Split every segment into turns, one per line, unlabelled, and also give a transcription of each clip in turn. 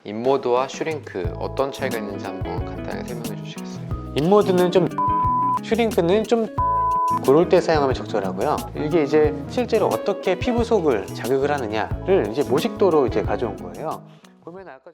인모드와 슈링크 어떤 차이가 있는지 한번 간단하게 설명해 주시겠어요?
인모드는 좀, 슈링크는 좀 그럴 때 사용하면 적절하고요. 이게 이제 실제로 어떻게 피부 속을 자극을 하느냐를 이제 모식도로 이제 가져온 거예요. 보면 아까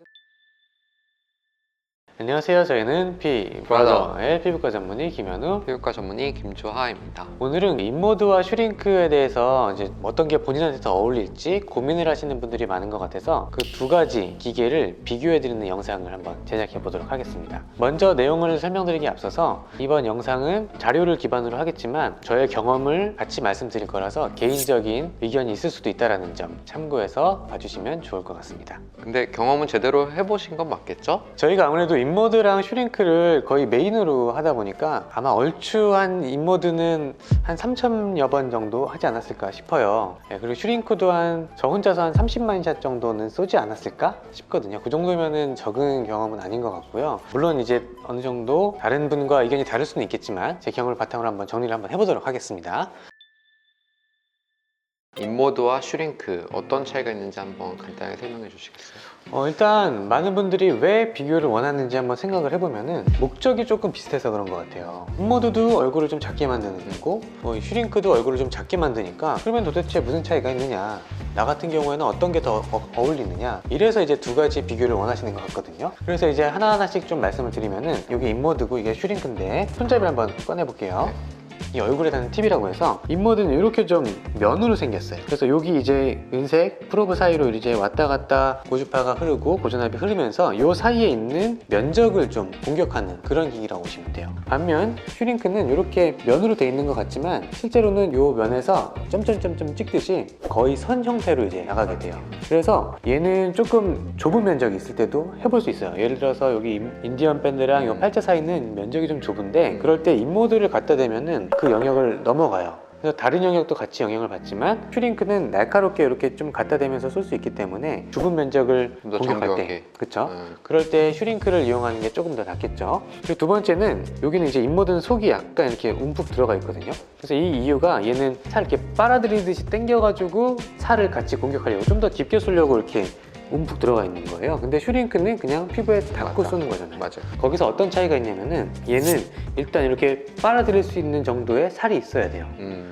안녕하세요. 저희는 브라더의 피부과 전문의 김현우,
피부과 전문의 김주하입니다.
오늘은 인모드와 슈링크에 대해서 이제 어떤 게 본인한테 더 어울릴지 고민을 하시는 분들이 많은 것 같아서 그 두 가지 기계를 비교해드리는 영상을 한번 제작해 보도록 하겠습니다. 먼저 내용을 설명드리기에 앞서서 이번 영상은 자료를 기반으로 하겠지만 저의 경험을 같이 말씀드릴 거라서 개인적인 의견이 있을 수도 있다는 점 참고해서 봐주시면 좋을 것 같습니다.
근데 경험은 제대로 해보신 건 맞겠죠?
저희가 아무래도 인모드랑 슈링크를 거의 메인으로 하다 보니까 아마 얼추 한 인모드는 한 3,000여 번 정도 하지 않았을까 싶어요. 그리고 슈링크도 저 혼자서 한 30만 샷 정도는 쏘지 않았을까 싶거든요. 그 정도면은 적은 경험은 아닌 것 같고요. 물론 이제 어느 정도 다른 분과 의견이 다를 수는 있겠지만 제 경험을 바탕으로 한번 정리를 한번 해보도록 하겠습니다.
인모드와 슈링크 어떤 차이가 있는지 한번 간단하게 설명해 주시겠어요?
일단 많은 분들이 왜 비교를 원하는지 한번 생각을 해보면은 목적이 조금 비슷해서 그런 것 같아요. 인모드도 얼굴을 좀 작게 만드는 거고 슈링크도 얼굴을 좀 작게 만드니까 그러면 도대체 무슨 차이가 있느냐, 나 같은 경우에는 어떤 게 더 어울리느냐, 이래서 이제 두 가지 비교를 원하시는 것 같거든요. 그래서 이제 하나하나씩 좀 말씀을 드리면은 이게 인모드고 이게 슈링크인데 손잡이를 한번 꺼내볼게요. 이 얼굴에 다는 팁이라고 해서 인모드는 이렇게 좀 면으로 생겼어요. 그래서 여기 이제 은색 프로브 사이로 이제 왔다 갔다 고주파가 흐르고 고전압이 흐르면서 이 사이에 있는 면적을 좀 공격하는 그런 기기라고 보시면 돼요. 반면 슈링크는 이렇게 면으로 돼 있는 것 같지만 실제로는 이 면에서 점점점점 찍듯이 거의 선 형태로 이제 나가게 돼요. 그래서 얘는 조금 좁은 면적이 있을 때도 해볼 수 있어요. 예를 들어서 여기 인디언 밴드랑 이 팔자 사이는 면적이 좀 좁은데 그럴 때 인모드를 갖다 대면은 그 영역을 넘어가요. 그래서 다른 영역도 같이 영향을 받지만 슈링크는 날카롭게 이렇게 좀 갖다 대면서 쏠 수 있기 때문에 좁은 면적을
좀 더
공격할
정교하게.
때, 그쵸? 그럴 때 슈링크를 이용하는 게 조금 더 낫겠죠. 그리고 두 번째는 여기는 이제 인모드는 속이 약간 이렇게 움푹 들어가 있거든요. 그래서 이 이유가 얘는 살 이렇게 빨아들이듯이 당겨가지고 살을 같이 공격하려고 좀 더 깊게 쏘려고 이렇게 움푹 들어가 있는 거예요. 근데 슈링크는 그냥 피부에 닿고
맞아.
쏘는 거잖아요.
맞아요.
거기서 어떤 차이가 있냐면은 얘는 일단 이렇게 빨아들일 수 있는 정도의 살이 있어야 돼요.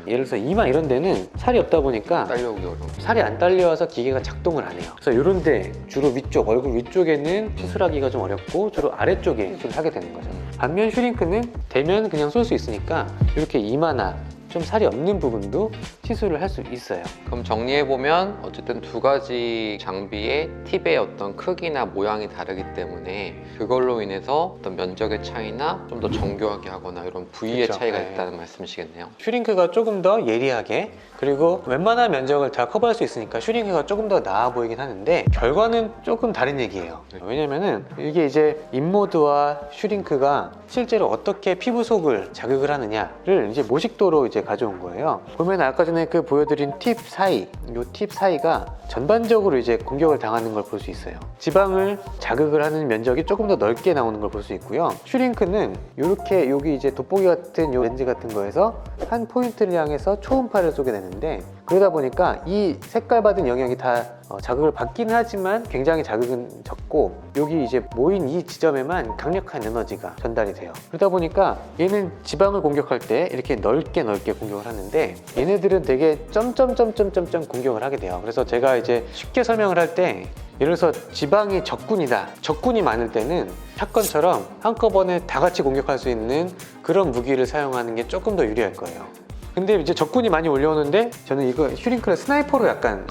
예를 들어서 이마 이런 데는 살이 없다 보니까
딸려오기 어려워.
살이 안 딸려와서 기계가 작동을 안 해요. 그래서 이런 데 주로 위쪽, 얼굴 위쪽에는 시술하기가 좀 어렵고 주로 아래쪽에 시술을 하게 되는 거죠. 반면 슈링크는 대면 그냥 쏠 수 있으니까 이렇게 이마나 좀 살이 없는 부분도 시술을 할 수 있어요.
그럼 정리해보면 어쨌든 두 가지 장비의 팁의 어떤 크기나 모양이 다르기 때문에 그걸로 인해서 어떤 면적의 차이나 좀 더 정교하게 하거나 이런 부위의
그쵸.
차이가
네.
있다는 말씀이시겠네요.
슈링크가 조금 더 예리하게, 그리고 웬만한 면적을 다 커버할 수 있으니까 슈링크가 조금 더 나아 보이긴 하는데 결과는 조금 다른 얘기예요. 왜냐면은 이게 이제 인모드와 슈링크가 실제로 어떻게 피부 속을 자극을 하느냐를 이제 모식도로 이제 가져온 거예요. 보면 아까 전에 그 보여드린 팁 사이, 요 팁 사이가 전반적으로 이제 공격을 당하는 걸 볼 수 있어요. 지방을 자극을 하는 면적이 조금 더 넓게 나오는 걸 볼 수 있고요. 슈링크는 이렇게 여기 이제 돋보기 같은 요 렌즈 같은 거에서 한 포인트를 향해서 초음파를 쏘게 되는데 그러다 보니까 이 색깔 받은 영역이 다 자극을 받긴 하지만 굉장히 자극은 적고 여기 이제 모인 이 지점에만 강력한 에너지가 전달이 돼요. 그러다 보니까 얘는 지방을 공격할 때 이렇게 넓게 공격을 하는데 얘네들은 되게 점점점점점점 공격을 하게 돼요. 그래서 제가 이제 쉽게 설명을 할 때 예를 들어서 지방이 적군이다. 적군이 많을 때는 샷건처럼 한꺼번에 다 같이 공격할 수 있는 그런 무기를 사용하는 게 조금 더 유리할 거예요. 근데 이제 적군이 많이 올려오는데 저는 이거 슈링크를 스나이퍼로 약간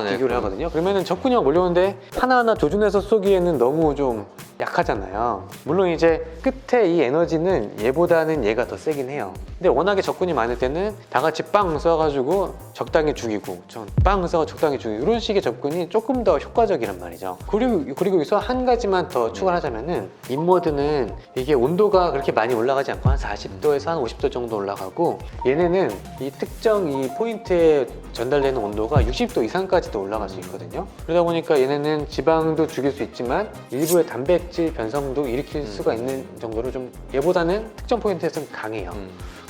네.
비교를 하거든요. 그러면은 적군이 막 몰려오는데 하나하나 조준해서 쏘기에는 너무 좀 약하잖아요. 물론 이제 끝에 이 에너지는 얘보다는 얘가 더 세긴 해요. 근데 워낙에 적군이 많을 때는 다 같이 빵 쏴가지고 적당히 죽이고 빵 쏴서 적당히 죽이고 이런 식의 접근이 조금 더 효과적이란 말이죠. 그리고 여기서 한 가지만 더 추가를 하자면은 인모드는 이게 온도가 그렇게 많이 올라가지 않고 한 40도에서 한 50도 정도 올라가고 얘네는 이 특정 이 포인트에 전달되는 온도가 60도 이상까지도 올라갈 수 있거든요. 그러다 보니까 얘네는 지방도 죽일 수 있지만 일부의 단백질 변성도 일으킬 수가 있는 정도로 좀 얘보다는 특정 포인트에서는 강해요.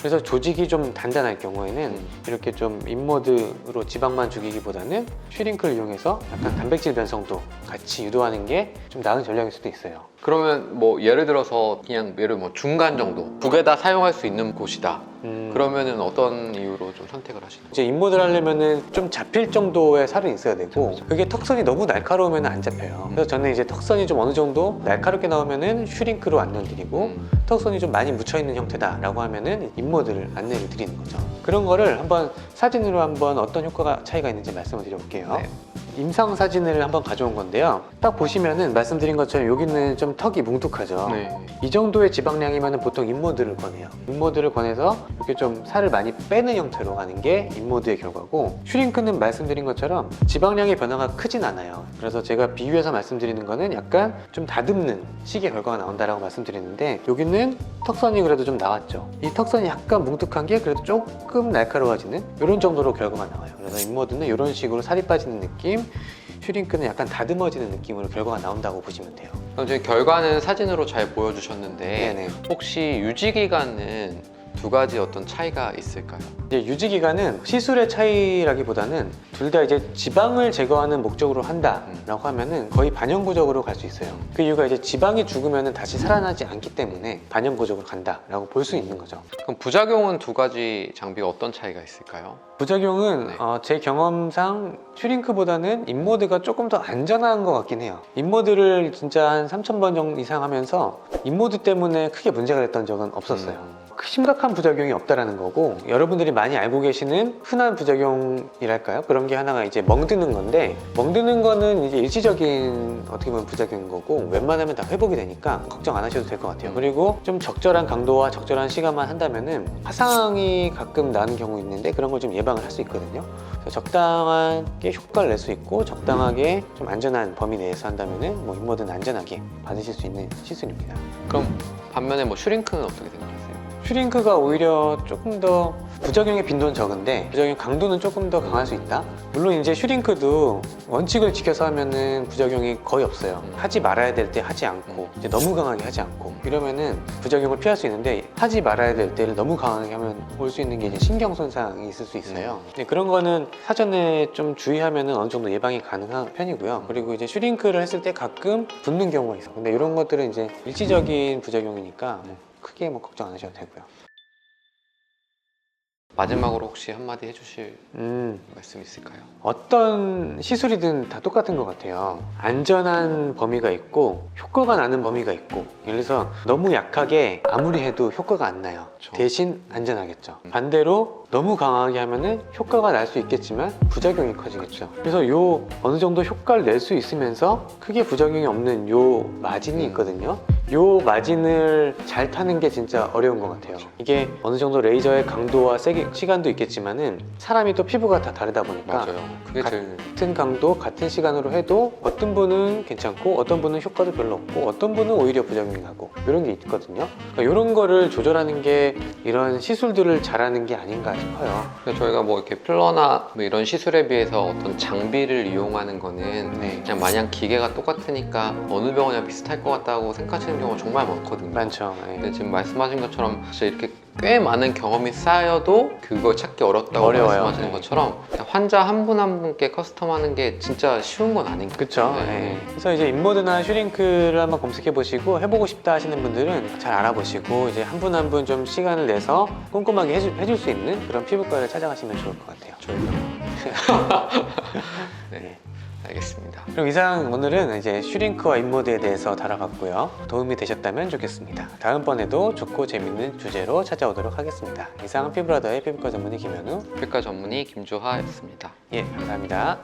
그래서 조직이 좀 단단할 경우에는 이렇게 좀 인모드로 지방만 죽이기보다는 슈링크를 이용해서 약간 단백질 변성도 같이 유도하는 게 좀 나은 전략일 수도 있어요.
그러면 뭐 예를 들어서 그냥 예를 뭐 중간 정도 두 개 다 사용할 수 있는 곳이다. 그러면은 어떤 이유로 좀 선택을 하시는 거예요?
이제 인모드를 하려면은 좀 잡힐 정도의 살은 있어야 되고 그게 턱선이 너무 날카로우면 안 잡혀요. 그래서 저는 이제 턱선이 좀 어느 정도 날카롭게 나오면은 슈링크로 안내드리고 턱선이 좀 많이 묻혀있는 형태다라고 하면은 인모드를 안내를 드리는 거죠. 그런 거를 한번 사진으로 한번 어떤 효과가 차이가 있는지 말씀을 드려볼게요.
네.
임상 사진을 한번 가져온 건데요. 딱 보시면은 말씀드린 것처럼 여기는 좀 턱이 뭉툭하죠.
네.
이 정도의 지방량이면 보통 인모드를 권해요. 인모드를 권해서 이렇게 좀 살을 많이 빼는 형태로 가는 게 인모드의 결과고, 슈링크는 말씀드린 것처럼 지방량의 변화가 크진 않아요. 그래서 제가 비유해서 말씀드리는 거는 약간 좀 다듬는 식의 결과가 나온다라고 말씀드리는데, 여기는 턱선이 그래도 좀 나왔죠. 이 턱선이 약간 뭉툭한 게 그래도 조금 날카로워지는 이런 정도로 결과가 나와요. 그래서 인모드는 이런 식으로 살이 빠지는 느낌, 슈링크는 약간 다듬어지는 느낌으로 결과가 나온다고 보시면 돼요.
그럼 지금 결과는 사진으로 잘 보여주셨는데
네네.
혹시 유지 기간은 두 가지 어떤 차이가 있을까요?
이제 유지 기간은 시술의 차이라기보다는 둘 다 이제 지방을 제거하는 목적으로 한다라고 하면은 거의 반영구적으로 갈 수 있어요. 그 이유가 이제 지방이 죽으면은 다시 살아나지 않기 때문에 반영구적으로 간다라고 볼 수 있는 거죠.
그럼 부작용은 두 가지 장비가 어떤 차이가 있을까요?
부작용은
네.
제 경험상 슈링크보다는 인모드가 조금 더 안전한 것 같긴 해요. 인모드를 진짜 한 3,000번 정도 이상 하면서 인모드 때문에 크게 문제가 됐던 적은 없었어요. 심각한 부작용이 없다라는 거고, 여러분들이 많이 알고 계시는 흔한 부작용이랄까요? 그런 게 하나가 이제 멍드는 건데, 멍드는 거는 이제 일시적인 어떻게 보면 부작용인 거고 웬만하면 다 회복이 되니까 걱정 안 하셔도 될 것 같아요. 그리고 좀 적절한 강도와 적절한 시간만 한다면은 화상이 가끔 나는 경우 있는데 그런 걸 좀 예방을 할 수 있거든요. 그래서 적당하게 효과를 낼 수 있고 적당하게 좀 안전한 범위 내에서 한다면은 뭐 인모드는 안전하게 받으실 수 있는 시술입니다.
그럼 반면에 뭐 슈링크는 어떻게 생각하세요?
슈링크가 오히려 조금 더 부작용의 빈도는 적은데 부작용 강도는 조금 더 강할 수 있다. 물론 이제 슈링크도 원칙을 지켜서 하면은 부작용이 거의 없어요. 하지 말아야 될 때 하지 않고 이제 너무 강하게 하지 않고 이러면은 부작용을 피할 수 있는데, 하지 말아야 될 때를 너무 강하게 하면 올 수 있는 게 이제 신경 손상이 있을 수 있어요. 근데 그런 거는 사전에 좀 주의하면은 어느 정도 예방이 가능한 편이고요. 그리고 이제 슈링크를 했을 때 가끔 붓는 경우가 있어. 근데 이런 것들은 이제 일시적인 부작용이니까 크게 뭐 걱정 안 하셔도 되고요.
마지막으로 혹시 한마디 해주실 말씀 있을까요?
어떤 시술이든 다 똑같은 것 같아요. 안전한 범위가 있고 효과가 나는 범위가 있고, 예를 들어서 너무 약하게 아무리 해도 효과가 안 나요.
그렇죠.
대신 안전하겠죠. 반대로 너무 강하게 하면은 효과가 날 수 있겠지만 부작용이 커지겠죠. 그래서 요 어느 정도 효과를 낼 수 있으면서 크게 부작용이 없는 요 마진이 있거든요. 요 마진을 잘 타는 게 진짜 어려운 것 같아요. 이게 어느 정도 레이저의 강도와 세기, 시간도 있겠지만은 사람이 또 피부가 다 다르다 보니까
맞아요. 그게 제일
같은 강도, 같은 시간으로 해도 어떤 분은 괜찮고 어떤 분은 효과도 별로 없고 어떤 분은 오히려 부작용이 나고 이런 게 있거든요. 그러니까 이런 거를 조절하는 게 이런 시술들을 잘하는 게 아닌가 싶어요.
근데 저희가 뭐 이렇게 필러나 뭐 이런 시술에 비해서 어떤 장비를 이용하는 거는
네.
그냥 마냥 기계가 똑같으니까 어느 병원이나 비슷할 것 같다고 생각하시는 경우가 정말 많거든요.
많죠. 네.
근데 지금 말씀하신 것처럼 진짜 이렇게 꽤 많은 경험이 쌓여도 그걸 찾기 어렵다고
어려워요.
말씀하시는
네.
것처럼 그냥 환자 한 분 한 분께 커스텀하는 게 진짜 쉬운 건 아닌 것
그쵸.
같아요.
네. 그래서 이제 인모드나 슈링크를 한번 검색해 보시고 해보고 싶다 하시는 분들은 잘 알아보시고 이제 한 분 한 분 좀 시간을 내서 꼼꼼하게 해줄 수 있는 그런 피부과를 찾아가시면 좋을 것 같아요.
저희가 네, 알겠습니다.
그럼 이상 오늘은 이제 슈링크와 인모드에 대해서 다뤄봤고요. 도움이 되셨다면 좋겠습니다. 다음번에도 좋고 재밌는 주제로 찾아오도록 하겠습니다. 이상 피부라더의 피부과 전문의 김현우.
피부과 전문의 김주하였습니다.
예, 감사합니다.